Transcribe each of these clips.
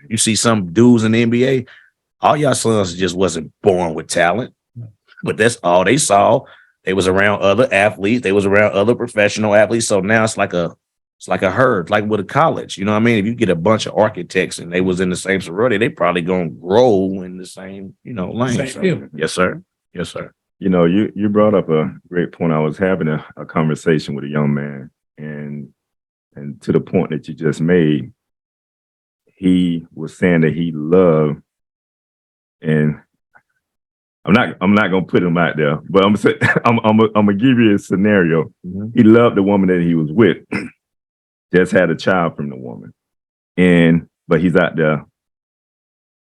You see some dudes in the NBA, all y'all sons just wasn't born with talent, but that's all they saw. They was around other athletes. They was around other professional athletes. So now it's like a herd, like with a college. You know what I mean? If you get a bunch of architects and they was in the same sorority, they probably gonna grow in the same, lane. So, yes, sir. Yes, sir. You brought up a great point. I was having a conversation with a young man, and to the point that you just made, he was saying that he loved, and I'm not gonna put him out there, but I'm gonna give you a scenario. Mhm. He loved the woman that he was with, just had a child from the woman, but he's out there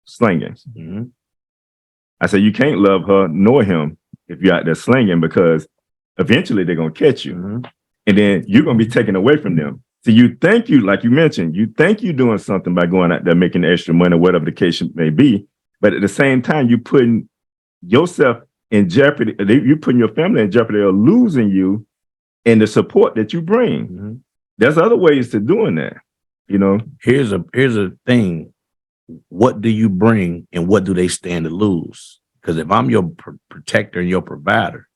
slinging. Mhm. I said, you can't love her nor him if you're out there slinging, because eventually they're gonna catch you, Mhm. and then you're gonna be taken away from them. So you think like you mentioned, you think you're doing something by going out there making extra money, whatever the case may be, but at the same time, you're putting yourself in jeopardy. You're putting your family in jeopardy of losing you and the support that you bring. Mhm. There's other ways to doing that, Here's a thing. What do you bring and what do they stand to lose? Because if I'm your protector and your provider,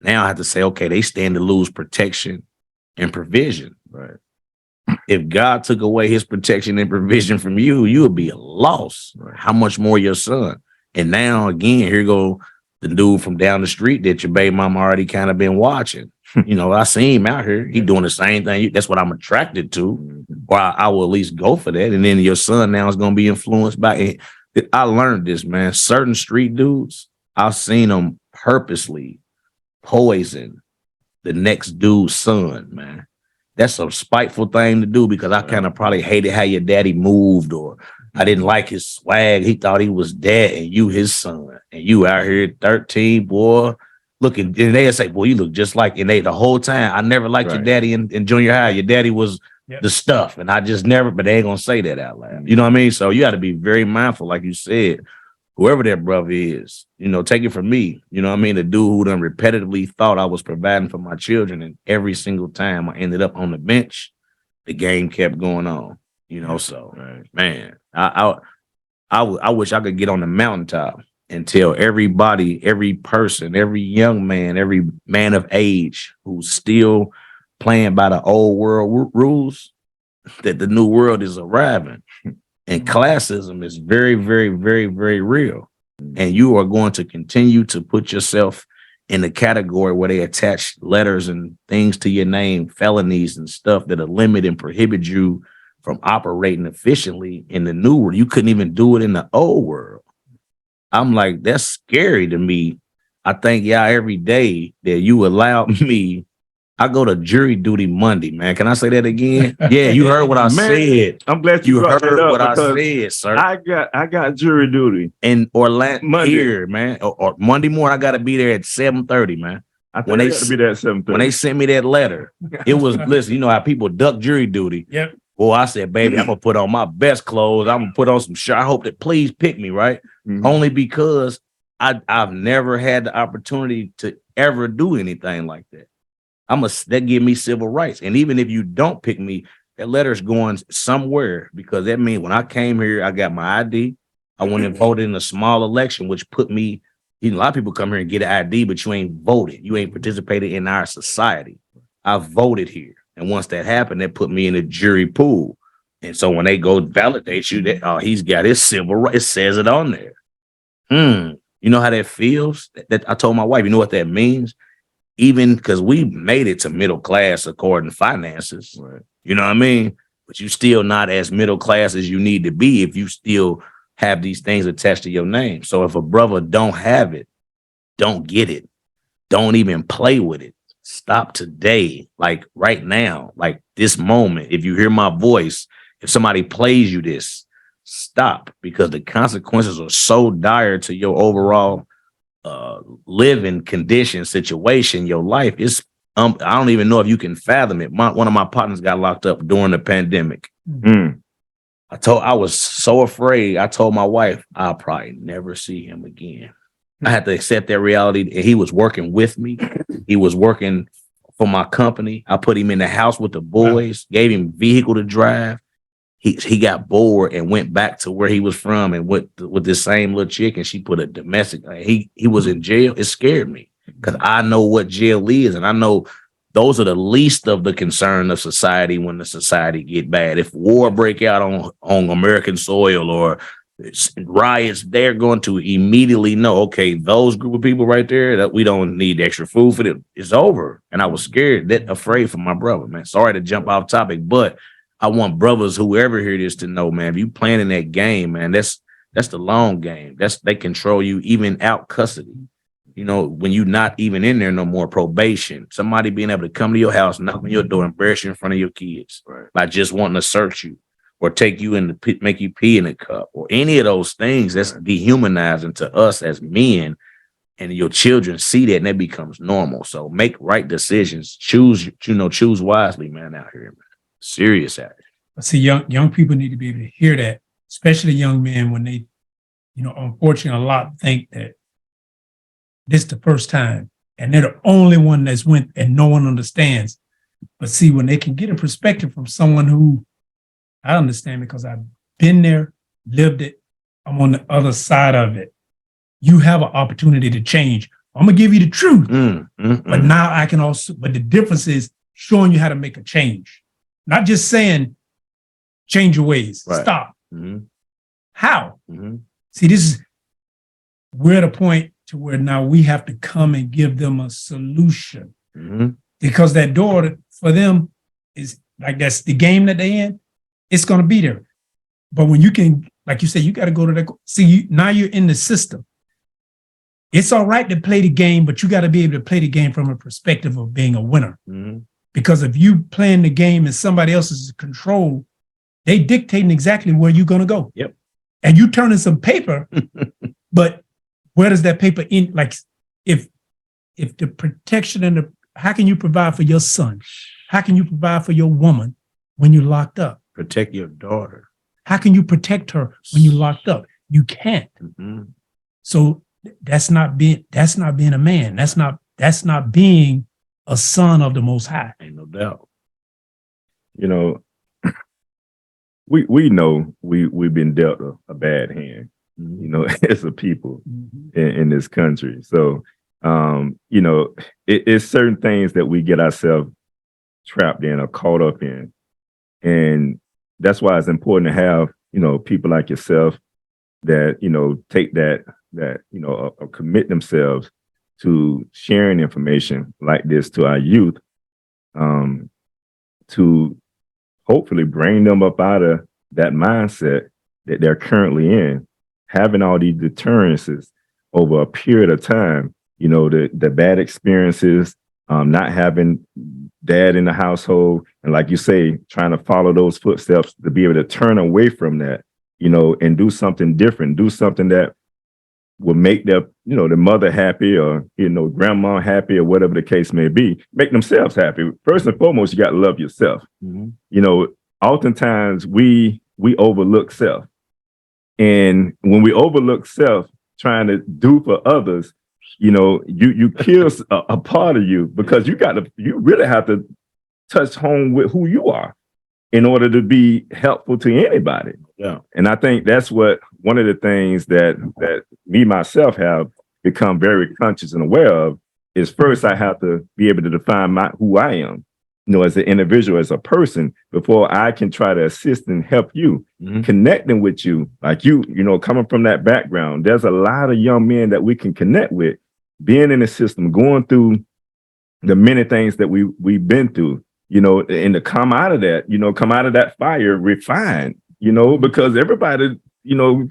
now I have to say, okay, they stand to lose protection and provision. Right. If God took away his protection and provision from you, you would be a loss. Right. How much more your son? And now again, here go the dude from down the street that your baby mama already kind of been watching. I see him out here. He doing the same thing. That's what I'm attracted to. Mhm. Or I will at least go for that. And then your son now is going to be influenced by it. I learned this, man. Certain street dudes, I've seen them purposely poison the next dude's son, man. That's a spiteful thing to do because I kind of probably hated how your daddy moved, or I didn't like his swag. He thought he was dad and you his son. And you out here 13, boy, looking, and they'll say, boy, you look just like, and they the whole time, I never liked your Right. daddy in junior high. Your daddy was the stuff. And I just never, but they ain't gonna say that out loud. You know what I mean? So you got to be very mindful, like you said, whoever that brother is, take it from me. You know what I mean? The dude who done repetitively thought I was providing for my children, and every single time I ended up on the bench, the game kept going on. So Right. man, I wish I could get on the mountaintop and tell everybody, every person, every young man, every man of age who's still playing by the old world rules, that the new world is arriving. And classism is very, very, very, very real. And you are going to continue to put yourself in the category where they attach letters and things to your name, felonies and stuff that are limit and prohibit you from operating efficiently in the new world. You couldn't even do it in the old world. I'm like, that's scary to me. I thank y'all every day that you allow me. I go to jury duty Monday, man. Can I say that again? Yeah, you heard what I said. I'm glad You brought that heard up what I because said, sir. I got jury duty In Orlando Monday. here, man. Or Monday morning, I got to be there at 7:30, man. I think I got to be there at 7:30. When they sent me that letter, it was, listen, you know how people duck jury duty. Yep. Well, I said, baby, I'm gonna put on my best clothes. I'm gonna put on some shirt. I hope that please pick me, right? Mhm. Only because I've never had the opportunity to ever do anything like that. That give me civil rights. And even if you don't pick me, that letter's going somewhere, because that means when I came here, I got my ID. I went and voted in a small election, which put me, a lot of people come here and get an ID, but you ain't voted. You ain't participated in our society. I voted here. And once that happened, that put me in a jury pool. And so when they go validate you, that he's got his civil rights, it says it on there. You know how that feels? That I told my wife, you know what that means? Even because we made it to middle class according to finances. Right. You know what I mean? But you still not as middle class as you need to be if you still have these things attached to your name. So if a brother don't have it, don't get it. Don't even play with it. Stop today, like right now, like this moment. If you hear my voice, if somebody plays you this, stop, because the consequences are so dire to your overall living condition, situation, your life. It's I don't even know if you can fathom it. One of my partners got locked up during the pandemic. Mm. I was so afraid. I told my wife I'll probably never see him again. I had to accept that reality. He was working with me. He was working for my company. I put him in the house with the boys, gave him vehicle to drive. he got bored and went back to where he was from and with this same little chick, and she put a domestic. He was in jail. It scared me because I know what jail is, and I know those are the least of the concern of society when the society get bad. If war break out on American soil or riots, they're going to immediately know, okay, those group of people right there, that we don't need extra food for them. It's over. And I was scared, that afraid for my brother, man. Sorry to jump off topic, but I want brothers, whoever hear this, to know, man, if you playing in that game, man, that's the long game. They control you even out custody. You know, when you're not even in there no more, probation, somebody being able to come to your house, knock on your door, embarrass you in front of your kids, right, by just wanting to search you or take you in the pit, make you pee in a cup or any of those things, that's dehumanizing to us as men. And your children see that and that becomes normal. So make right decisions. Choose wisely, man, out here, man. Serious out here. See, young people need to be able to hear that, especially young men when they, unfortunately, a lot think that this is the first time and they're the only one that's went and no one understands. But see, when they can get a perspective from someone who I understand because I've been there, lived it, I'm on the other side of it, you have an opportunity to change. I'm going to give you the truth. But now I can also, but the difference is showing you how to make a change. Not just saying, change your ways, right. Stop. How? See, we're at a point to where now we have to come and give them a solution. Because that door for them is like, that's the game that they in, it's going to be there. But when you can, like you said, you got to go to that. See, now you're in the system. It's all right to play the game, but you got to be able to play the game from a perspective of being a winner. Because if you playing the game and somebody else is in control, they dictating exactly where you're going to go. Yep. And you turning some paper, but where does that paper end? Like if the protection and how can you provide for your son? How can you provide for your woman when you're locked up? Protect your daughter. How can you protect her when you're locked up? You can't. So that's not being a man. That's not being a son of the Most High. Ain't no doubt. We know we've been dealt a bad hand, as a people in this country. So, it's certain things that we get ourselves trapped in or caught up in. And that's why it's important to have, people like yourself that, take that, commit themselves to sharing information like this to our youth, to hopefully bring them up out of that mindset that they're currently in, having all these deterrences over a period of time, the bad experiences, not having dad in the household, and like you say, trying to follow those footsteps to be able to turn away from that, and do something different, do something that will make the mother happy or, grandma happy or whatever the case may be, make themselves happy. First and foremost, you got to love yourself. Oftentimes we overlook self. And when we overlook self, trying to do for others, you kill a part of you, because you really have to touch home with who you are in order to be helpful to anybody. Yeah. And I think that's one of the things that me myself have become very conscious and aware of is, first I have to be able to define who I am, as an individual, as a person, before I can try to assist and help you, connecting with you, like coming from that background. There's a lot of young men that we can connect with, being in the system, going through the many things that we've been through, and to come out of that fire refined, because everybody,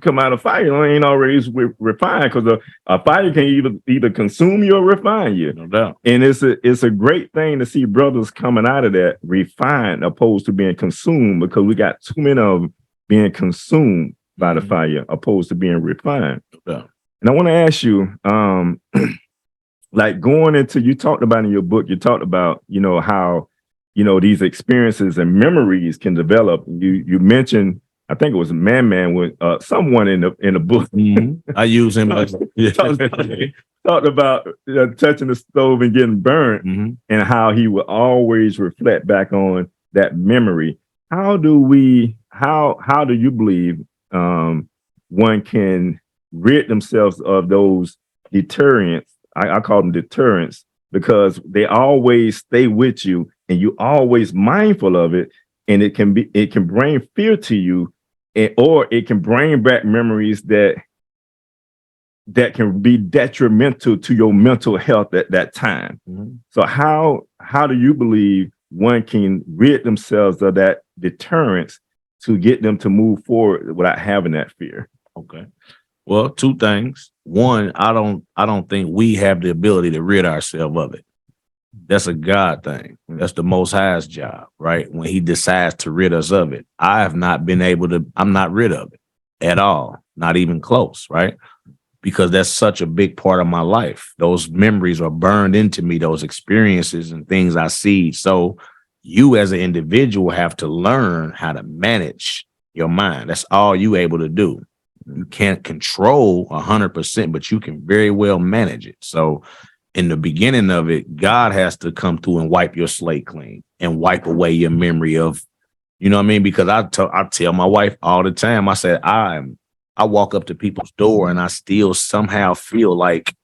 come out of fire ain't always refined, because a fire can either consume you or refine you. No doubt. And it's a great thing to see brothers coming out of that refined opposed to being consumed, because we got too many of them being consumed by the fire opposed to being refined. No doubt. And I want to ask you, like going into, you talked about in your book, you talked about, how, these experiences and memories can develop. You mentioned, I think it was Man with someone in the book. I use him. Talked about touching the stove and getting burnt, and how he would always reflect back on that memory. How do we how do you believe one can rid themselves of those deterrents? I call them deterrents because they always stay with you and you always mindful of it, and it can bring fear to you, or it can bring back memories that can be detrimental to your mental health at that time. Mm-hmm. So how do you believe one can rid themselves of that deterrence to get them to move forward without having that fear? Okay. Well, two things. One, I don't think we have the ability to rid ourselves of it. That's a God thing. That's the Most High's job, right? When He decides to rid us of it, I have not been able to. I'm not rid of it at all, not even close, right? Because that's such a big part of my life. Those memories are burned into me, those experiences and things I see. So you as an individual have to learn how to manage your mind. That's all you able to do. You can't control 100%, but you can very well manage it. So in the beginning of it, God has to come through and wipe your slate clean and wipe away your memory of, you know what I mean? Because I tell my wife all the time, I said, I walk up to people's door and I still somehow feel like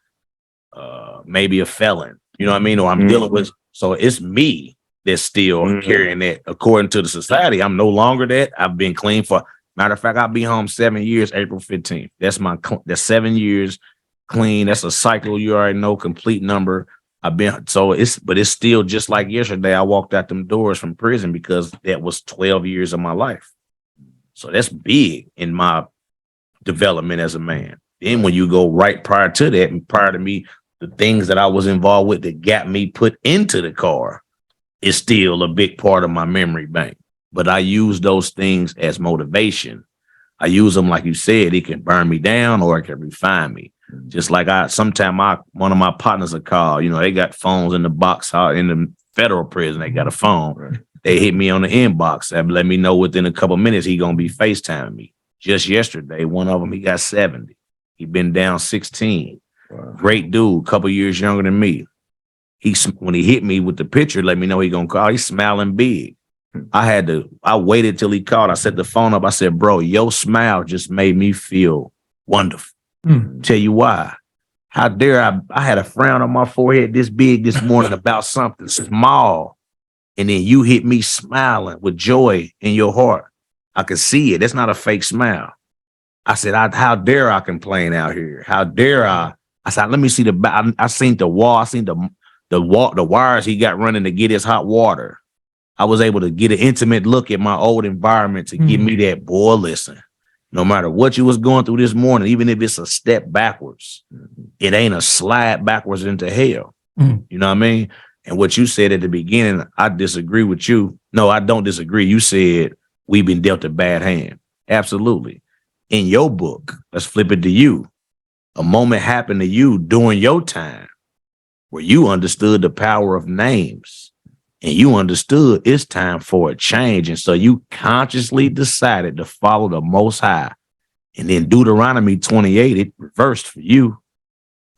maybe a felon, you know what I mean? Or I'm dealing with, so it's me that's still carrying that. According to the society, I'm no longer that. I've been clean for, matter of fact, I'll be home 7 years, April 15th. That's 7 years clean. That's a cycle. You already know, complete number. But it's still just like yesterday. I walked out them doors from prison because that was 12 years of my life. So that's big in my development as a man. Then when you go right prior to that, and prior to me, the things that I was involved with that got me put into the car is still a big part of my memory bank. But I use those things as motivation. I use them, like you said, it can burn me down or it can refine me. Just like one of my partners will call, they got phones in the box in the federal prison. They got a phone. Right. They hit me on the inbox and let me know within a couple minutes he gonna be FaceTiming me. Just yesterday, one of them, he got 70. He been down 16. Wow. Great dude, couple years younger than me. When he hit me with the picture, let me know he gonna call. He's smiling big. I waited till he called. I set the phone up. I said, bro, your smile just made me feel wonderful. Tell you why. How dare I had a frown on my forehead this big this morning about something small. And then you hit me smiling with joy in your heart. I could see it. That's not a fake smile. I said, how dare I complain out here? How dare I? I said, let me see I seen the wall. I seen the wires he got running to get his hot water. I was able to get an intimate look at my old environment to give me that, boy, listen, no matter what you was going through this morning, even if it's a step backwards, it ain't a slide backwards into hell. You know what I mean? And what you said at the beginning, I disagree with you. No, I don't disagree. You said we've been dealt a bad hand. Absolutely. In your book, let's flip it to you. A moment happened to you during your time where you understood the power of names and you understood it's time for a change. And so you consciously decided to follow the Most High. And then Deuteronomy 28, it reversed for you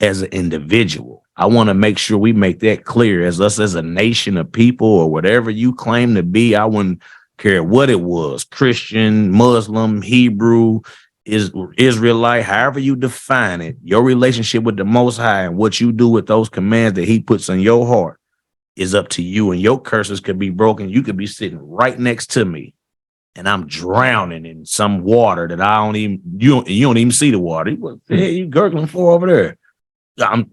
as an individual. I want to make sure we make that clear as us as a nation of people or whatever you claim to be. I wouldn't care what it was, Christian, Muslim, Hebrew, Israelite, however you define it, your relationship with the Most High and what you do with those commands that He puts in your heart is up to you. And your curses could be broken. You could be sitting right next to me and I'm drowning in some water that you don't even see the water. What the hell you gurgling for over there?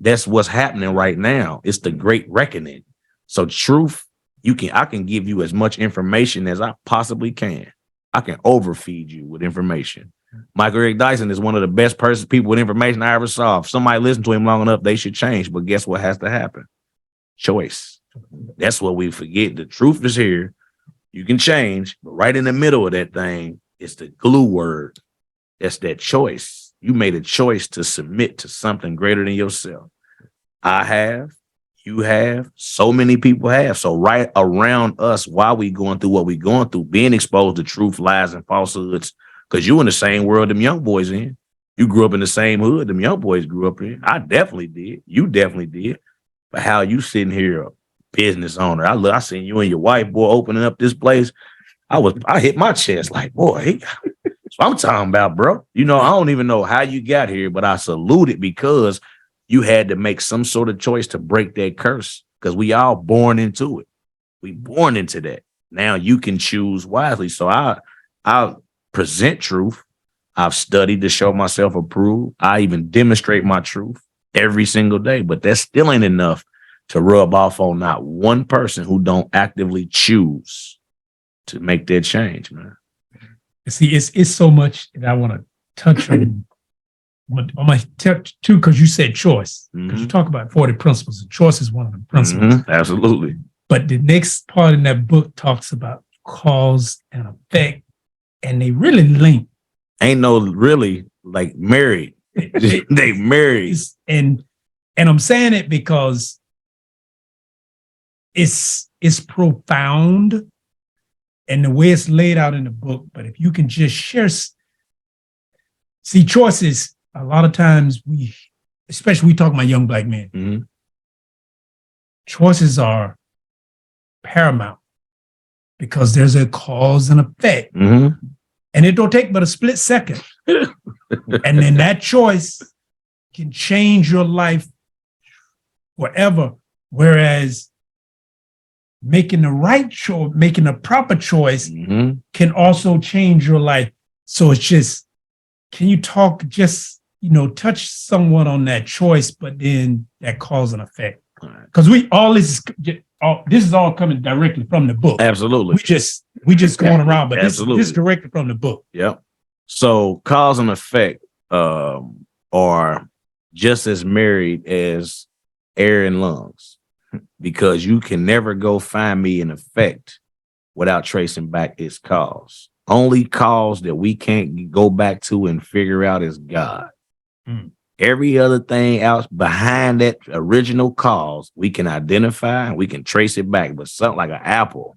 That's what's happening right now. It's the great reckoning. So truth, I can give you as much information as I possibly can. I can overfeed you with information. Michael Eric Dyson is one of the best people with information I ever saw. If somebody listened to him long enough, they should change. But guess what has to happen? Choice. That's what we forget. The truth is here. You can change, but right in the middle of that thing is the glue word. That's that choice. You made a choice to submit to something greater than yourself. I have, you have, so many people have. So right around us, while we going through what we going through, being exposed to truth, lies, and falsehoods, because you in the same world them young boys in. You grew up in the same hood them young boys grew up in. I definitely did. You definitely did. But how you sitting here, a business owner, I seen you and your wife, boy, opening up this place. I hit my chest like, boy, that's what I'm talking about, bro. You know, I don't even know how you got here, but I salute it because you had to make some sort of choice to break that curse because we all born into it. We born into that. Now you can choose wisely. So I present truth. I've studied to show myself approved. I even demonstrate my truth every single day, but that still ain't enough to rub off on not one person who don't actively choose to make that change, man. See, it's so much that I want to touch on. I might touch too, because you said choice. Because you talk about 40 principles, and choice is one of the principles. Absolutely. But the next part in that book talks about cause and effect, and they really link. Ain't no really like married. They married. And I'm saying it because it's profound and the way it's laid out in the book. But if you can just share, see, choices, a lot of times especially we talk about young Black men, choices are paramount because there's a cause and effect. And it don't take but a split second. And then that choice can change your life forever. Whereas making the right choice, making the proper choice can also change your life. So it's just, can you talk, just, touch someone on that choice, but then that cause and effect? Because this is all coming directly from the book. Absolutely. We just going around, but this Absolutely. is directly from the book. Yep. So cause and effect are just as married as air and lungs, because you can never go find me an effect without tracing back its cause. Only cause that we can't go back to and figure out is God. Every other thing else behind that original cause, we can identify and we can trace it back. But something like an apple,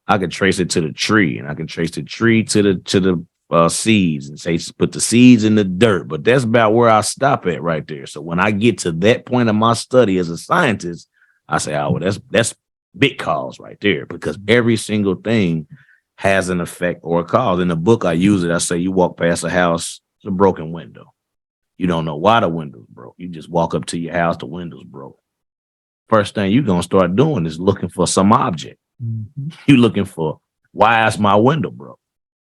I can trace it to the tree, and I can trace the tree to the seeds, and say put the seeds in the dirt. But that's about where I stop at right there. So when I get to that point of my study as a scientist, I say, oh, well, that's big cause right there, because every single thing has an effect or a cause. In the book, I use it. I say you walk past a house, it's a broken window. You don't know why the window's broke. You just walk up to your house, the window's broke. First thing you're going to start doing is looking for some object. You're looking for, why is my window broke?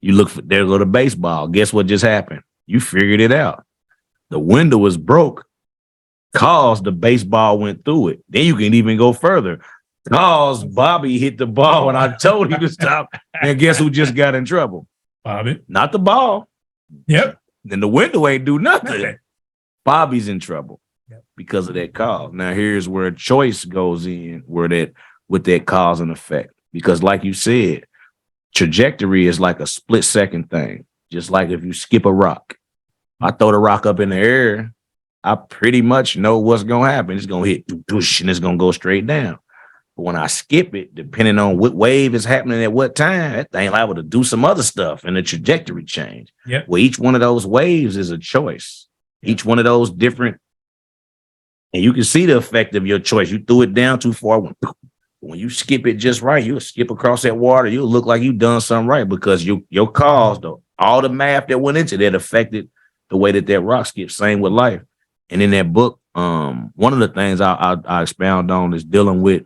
You look for, there go the baseball. Guess what just happened? You figured it out. The window was broke cause the baseball went through it. Then you can even go further. Cause Bobby hit the ball and I told him to stop. And guess who just got in trouble? Bobby. Not the ball. Yep. Then the window ain't do nothing. Bobby's in trouble because of that cause. Now here's where choice goes in, with that cause and effect. Because like you said, trajectory is like a split second thing. Just like if you skip a rock. I throw the rock up in the air, I pretty much know what's going to happen. It's going to hit and it's going to go straight down. But when I skip it, depending on what wave is happening at what time, that thing liable to do some other stuff and the trajectory change. Yep. Well, each one of those waves is a choice. Each one of those different, and you can see the effect of your choice. You threw it down too far. When you skip it just right, you'll skip across that water. You'll look like you've done something right because your cause, all the math that went into that affected the way that rock skips. Same with life. And in that book, one of the things I expound on is dealing with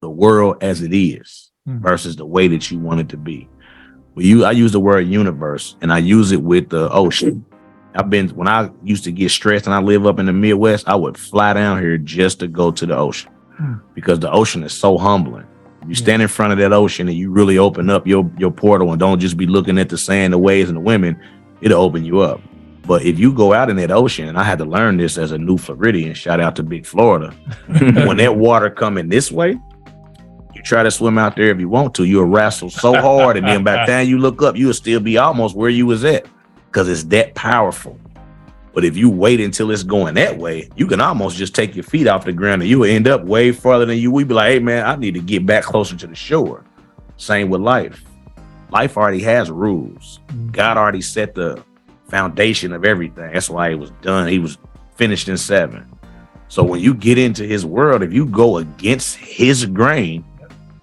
the world as it is versus the way that you want it to be. I use the word universe, and I use it with the ocean. When I used to get stressed and I live up in the Midwest, I would fly down here just to go to the ocean because the ocean is so humbling. You stand in front of that ocean and you really open up your portal and don't just be looking at the sand, the waves, and the women, it'll open you up. But if you go out in that ocean, and I had to learn this as a new Floridian, shout out to Big Florida, when that water coming this way, you try to swim out there if you want to, you'll wrestle so hard, and then by the time you look up, you'll still be almost where you was at because it's that powerful. But if you wait until it's going that way, you can almost just take your feet off the ground and you will end up way farther than you. We'd be like, hey, man, I need to get back closer to the shore. Same with life. Life already has rules. God already set the foundation of everything. That's why it was done. He was finished in 7. So when you get into his world, if you go against his grain,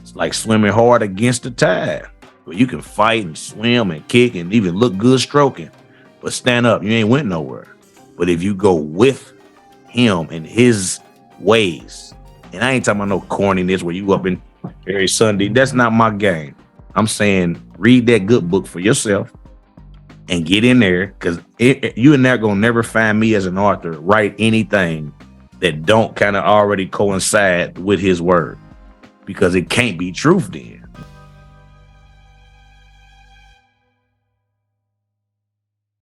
it's like swimming hard against the tide. where you can fight and swim and kick and even look good stroking, but stand up, you ain't went nowhere. But if you go with him and his ways, and I ain't talking about no corniness where you up in every Sunday, that's not my game. I'm saying read that good book for yourself and get in there, because you and that gonna never find me as an author write anything that don't kind of already coincide with his word, because it can't be truth then.